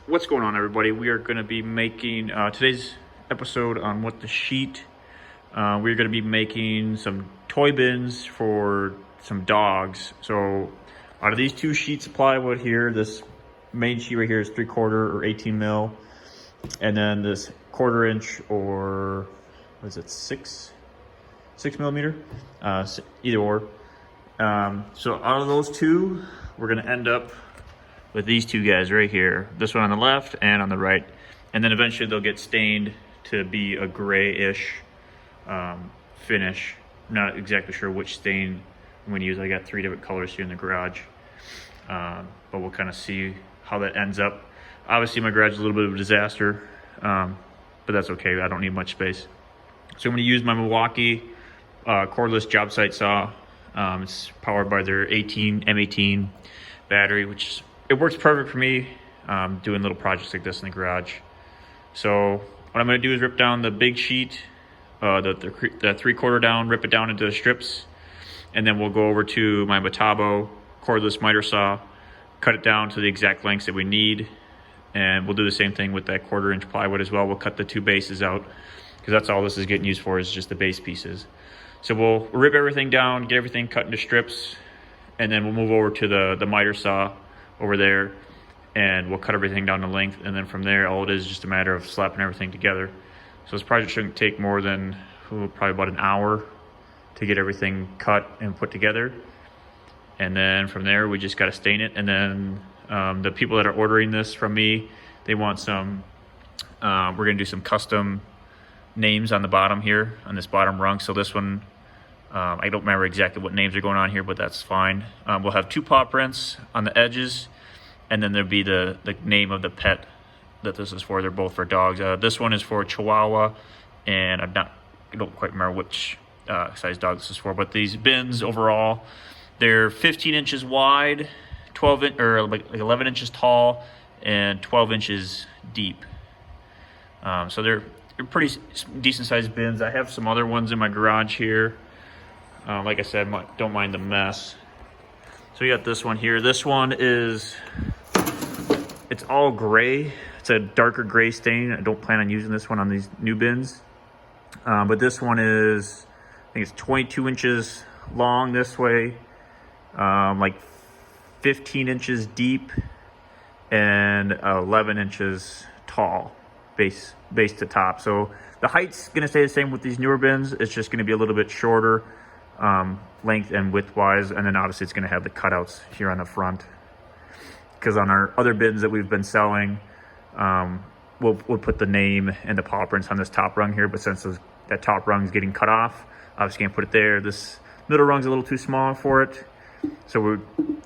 What's going on, everybody? We are going to be making today's episode on What the Sheet. We're going to be making some toy bins for some dogs. So out of these two sheets of plywood here, this main sheet right here is 3/4 or 18 mil, and then this 1/4 inch or what is it, 6 millimeter, either or. So out of those two, we're going to end up with these two guys right here, this one on the left and on the right, and then eventually they'll get stained to be a grayish finish. I'm not exactly sure which stain I'm going to use. I got 3 different colors here in the garage, but we'll kind of see how that ends up. Obviously my garage is a little bit of a disaster, but that's okay. I don't need much space. So I'm going to use my Milwaukee cordless job site saw. It's powered by their M18 battery, which it works perfect for me doing little projects like this in the garage. So what I'm going to do is rip down the big sheet, the 3/4 down, rip it down into strips, and then we'll go over to my Metabo cordless miter saw, cut it down to the exact lengths that we need, and we'll do the same thing with that 1/4 inch plywood as well. We'll cut the 2 bases out because that's all this is getting used for, is just the base pieces. So we'll rip everything down, get everything cut into strips, and then we'll move over to the miter saw over there, and we'll cut everything down to length, and then from there all it is just a matter of slapping everything together. So this project shouldn't take more than probably about an hour to get everything cut and put together, and then from there we just got to stain it. And then the people that are ordering this from me, they want some we're gonna do some custom names on the bottom here, on this bottom rung. So this one, I don't remember exactly what names are going on here, but that's fine. We'll have 2 paw prints on the edges, and then there'll be the name of the pet that this is for. They're both for dogs. This one is for Chihuahua, and I don't quite remember which size dog this is for. But these bins overall, they're 15 inches wide, 11 inches tall, and 12 inches deep. So they're pretty decent sized bins. I have some other ones in my garage here. Like I said, don't mind the mess. So we got this one here. This one it's all gray. It's a darker gray stain. I don't plan on using this one on these new bins. But this one is, I think it's 22 inches long this way, like 15 inches deep, and 11 inches tall, base to top. So the height's gonna stay the same with these newer bins. It's just gonna be a little bit shorter, length and width wise, and then obviously it's going to have the cutouts here on the front, because on our other bins that we've been selling, we'll put the name and the paw prints on this top rung here, but since that top rung is getting cut off, obviously can't put it there. This middle rung's a little too small for it, so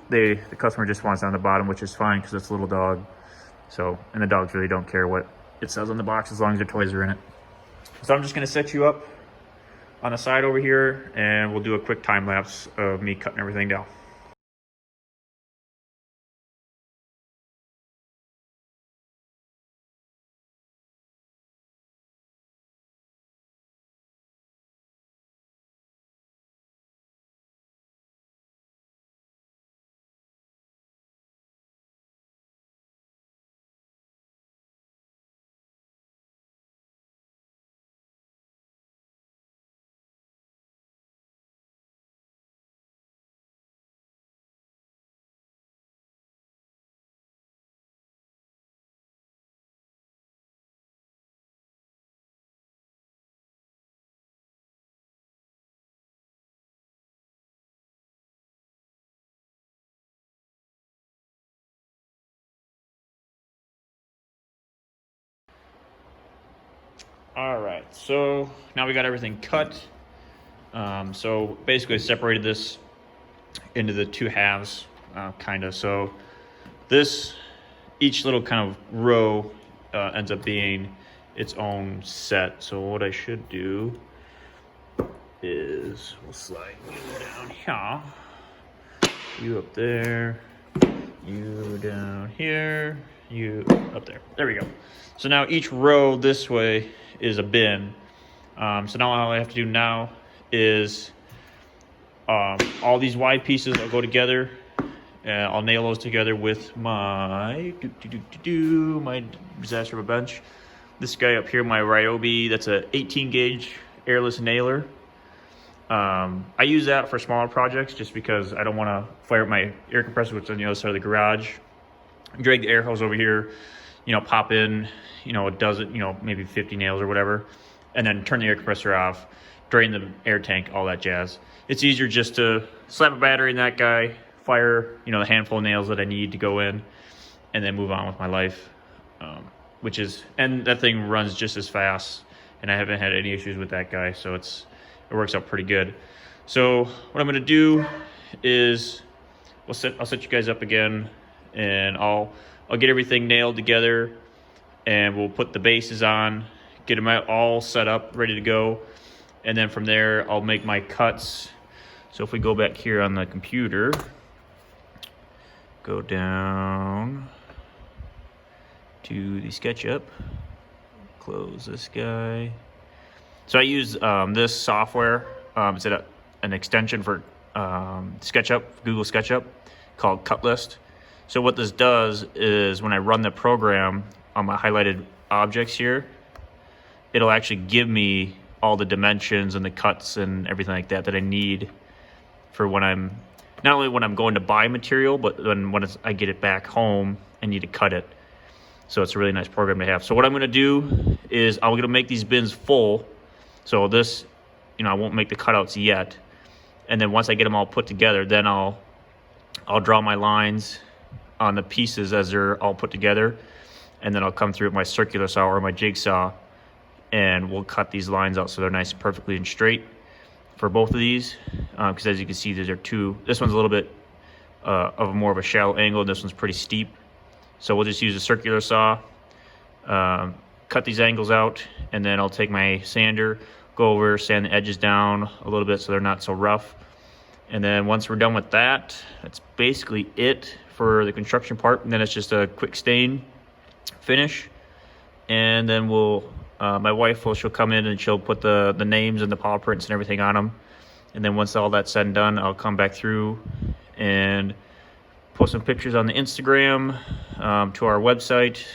the customer just wants it on the bottom, which is fine because it's a little dog. So, and the dogs really don't care what it says on the box as long as their toys are in it. So I'm just going to set you up on the side over here, and we'll do a quick time lapse of me cutting everything down. All right, so now we got everything cut. So basically I separated this into the 2 halves, kind of. So each little kind of row ends up being its own set. So what I should do is we'll slide you down here, you up there, you down here, you up there. There we go. So now each row this way is a bin. So now all I have to do now is all these wide pieces will go together, I'll nail those together with my my disaster of a bench. This guy up here, my Ryobi, that's a 18 gauge airless nailer. I use that for smaller projects just because I don't want to fire up my air compressor, which is on the other side of the garage. Drag the air hose over here, pop in, a dozen, maybe 50 nails or whatever, and then turn the air compressor off, drain the air tank, all that jazz. It's easier just to slap a battery in that guy, fire, the handful of nails that I need to go in, and then move on with my life. And that thing runs just as fast, and I haven't had any issues with that guy, so it works out pretty good. So what I'm gonna do is I'll set you guys up again, and I'll get everything nailed together, and we'll put the bases on, get them all set up, ready to go, and then from there I'll make my cuts. So if we go back here on the computer, go down to the SketchUp, close this guy. So I use this software. It's an extension for SketchUp, Google SketchUp, called Cutlist. So what this does is when I run the program on my highlighted objects here, it'll actually give me all the dimensions and the cuts and everything like that I need for when not only when I'm going to buy material, but when I get it back home and need to cut it. So it's a really nice program to have. So what I'm gonna do is I'm gonna make these bins full. So this, I won't make the cutouts yet. And then once I get them all put together, then I'll draw my lines on the pieces as they're all put together. And then I'll come through with my circular saw or my jigsaw, and we'll cut these lines out so they're nice, perfectly and straight for both of these. Because as you can see, these are two. This one's a little bit of more of a shallow angle, and this one's pretty steep. So we'll just use a circular saw, cut these angles out, and then I'll take my sander, go over, sand the edges down a little bit so they're not so rough. And then once we're done with that, that's basically it for the construction part. And then it's just a quick stain finish. And then my wife she'll come in and she'll put the names and the paw prints and everything on them. And then once all that's said and done, I'll come back through and post some pictures on the Instagram, to our website,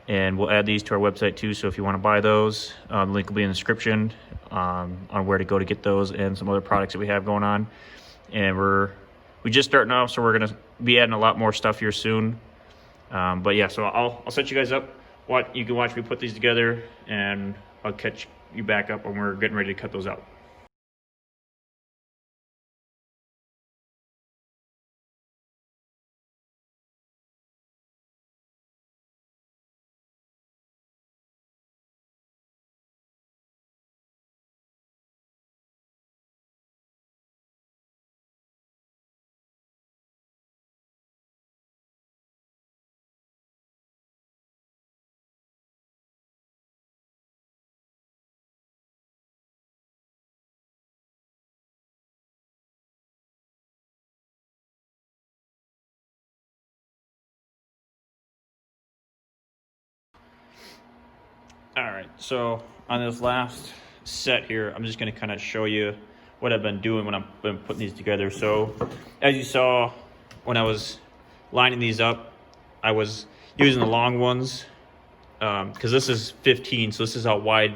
and we'll add these to our website too. So if you want to buy those, the link will be in the description on where to go to get those and some other products that we have going on. And we just starting off, so we're gonna be adding a lot more stuff here soon. But yeah, so I'll set you guys up. You can watch me put these together, and I'll catch you back up when we're getting ready to cut those out. All right, so on this last set here, I'm just gonna kind of show you what I've been doing when I've been putting these together. So as you saw, when I was lining these up, I was using the long ones because this is 15, so this is how wide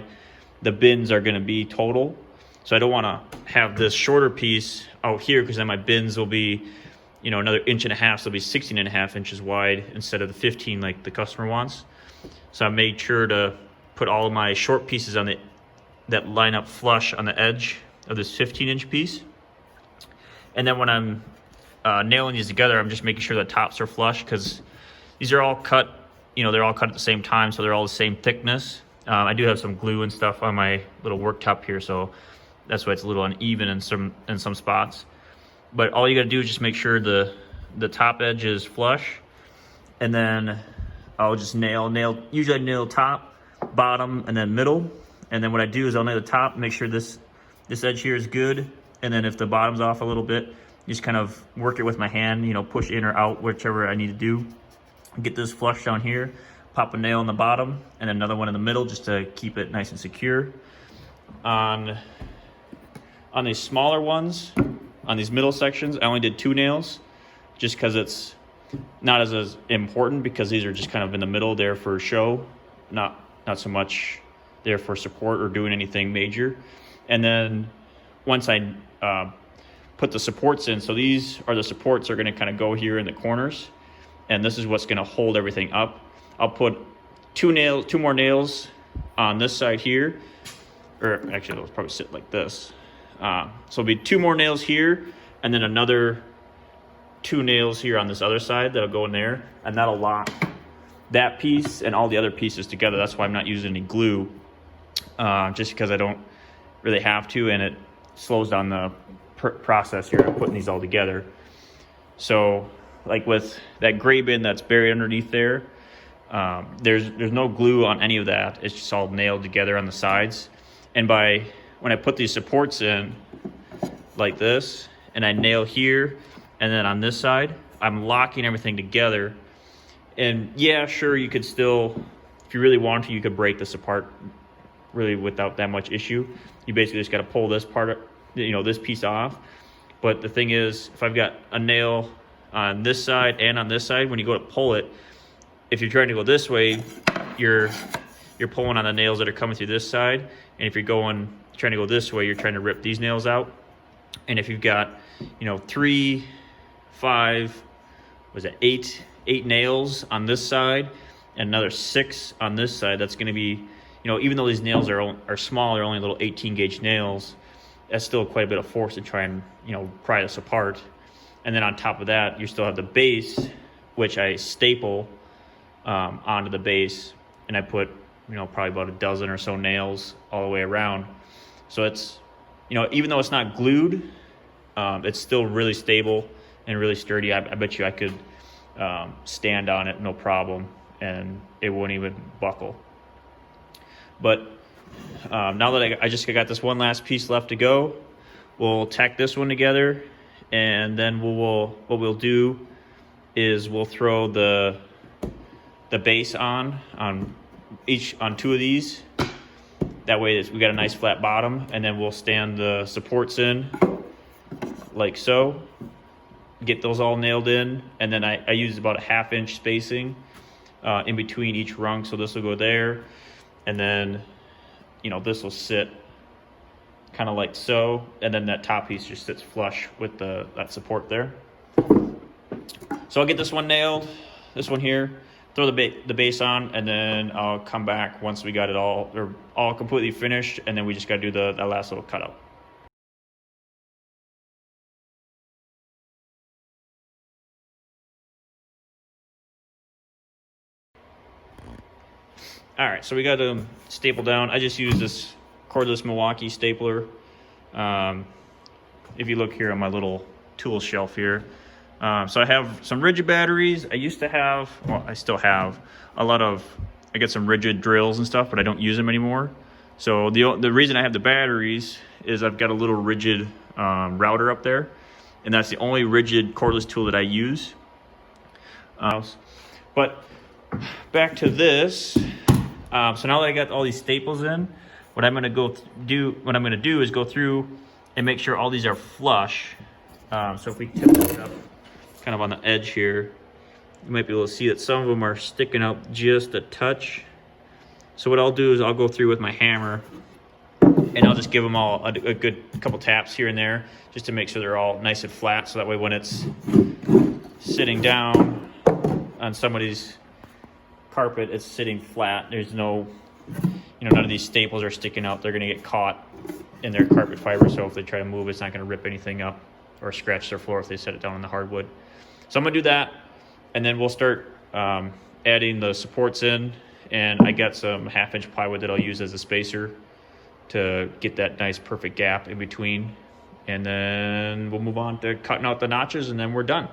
the bins are gonna be total. So I don't wanna have this shorter piece out here because then my bins will be, another 1.5 inches, so they'll be 16.5 inches wide instead of the 15 like the customer wants. So I made sure to put all of my short pieces on that line up flush on the edge of this 15-inch piece. And then when I'm nailing these together, I'm just making sure the tops are flush because these are all cut, they're all cut at the same time, so they're all the same thickness. I do have some glue and stuff on my little worktop here, so that's why it's a little uneven in some spots. But all you gotta do is just make sure the top edge is flush, and then I'll just usually I nail top, bottom, and then middle. And then what I do is I'll nail the top, make sure this edge here is good, and then if the bottom's off a little bit, just kind of work it with my hand, push in or out, whichever I need to do. Get this flush down here, pop a nail in the bottom, and another one in the middle just to keep it nice and secure. On these smaller ones, on these middle sections, I only did 2 nails just because it's not as important, because these are just kind of in the middle there for show, not so much there for support or doing anything major. And then once I put the supports in, so these are the supports are going to kind of go here in the corners, and this is what's going to hold everything up. I'll put two more nails on this side here, or actually they'll probably sit like this. So it'll be 2 more nails here, and then another 2 nails here on this other side that'll go in there, and that'll lock that piece and all the other pieces together. That's why I'm not using any glue, just because I don't really have to, and it slows down the process here of putting these all together. So like with that gray bin that's buried underneath there, there's no glue on any of that. It's just all nailed together on the sides. And when I put these supports in like this, and I nail here, and then on this side, I'm locking everything together. And yeah, sure, you could still, if you really want to, you could break this apart really without that much issue. You basically just got to pull this part, this piece off. But the thing is, if I've got a nail on this side and on this side, when you go to pull it, if you're trying to go this way, you're pulling on the nails that are coming through this side. And if you're trying to go this way, you're trying to rip these nails out. And if you've got, 3, 5, eight nails on this side and another 6 on this side, that's going to be, even though these nails are small, they're only little 18 gauge nails, that's still quite a bit of force to try and, pry this apart. And then on top of that, you still have the base, which I staple onto the base, and I put, probably about a dozen or so nails all the way around. So it's, even though it's not glued, it's still really stable and really sturdy. I bet you I could stand on it, no problem, and it wouldn't even buckle. But now that I got this one last piece left to go, we'll tack this one together, and then what we'll do is we'll throw the base on 2 of these. That way we got a nice flat bottom, and then we'll stand the supports in like so, get those all nailed in, and then I use about a 1/2 inch spacing in between each rung. So this will go there, and then this will sit kind of like so, and then that top piece just sits flush with that support there. So I'll get this one nailed, this one here, throw the base on, and then I'll come back once we got it all completely finished, and then we just got to do that last little cutout. All right, so we got them stapled down. I just use this cordless Milwaukee stapler. If you look here on my little tool shelf here, so I have some rigid batteries. I used to have, well, I still have I got some rigid drills and stuff, but I don't use them anymore. So the reason I have the batteries is I've got a little rigid router up there, and that's the only rigid cordless tool that I use. But back to this. So now that I got all these staples in, what I'm gonna do is go through and make sure all these are flush. So if we tip this up kind of on the edge here, you might be able to see that some of them are sticking out just a touch. So what I'll do is I'll go through with my hammer, and I'll just give them all a good couple taps here and there, just to make sure they're all nice and flat. So that way when it's sitting down on somebody's carpet, it's sitting flat. There's no, none of these staples are sticking out. They're gonna get caught in their carpet fiber, so if they try to move, it's not gonna rip anything up or scratch their floor if they set it down on the hardwood. So I'm gonna do that, and then we'll start adding the supports in, and I got some 1/2 inch plywood that I'll use as a spacer to get that nice perfect gap in between, and then we'll move on to cutting out the notches, and then we're done.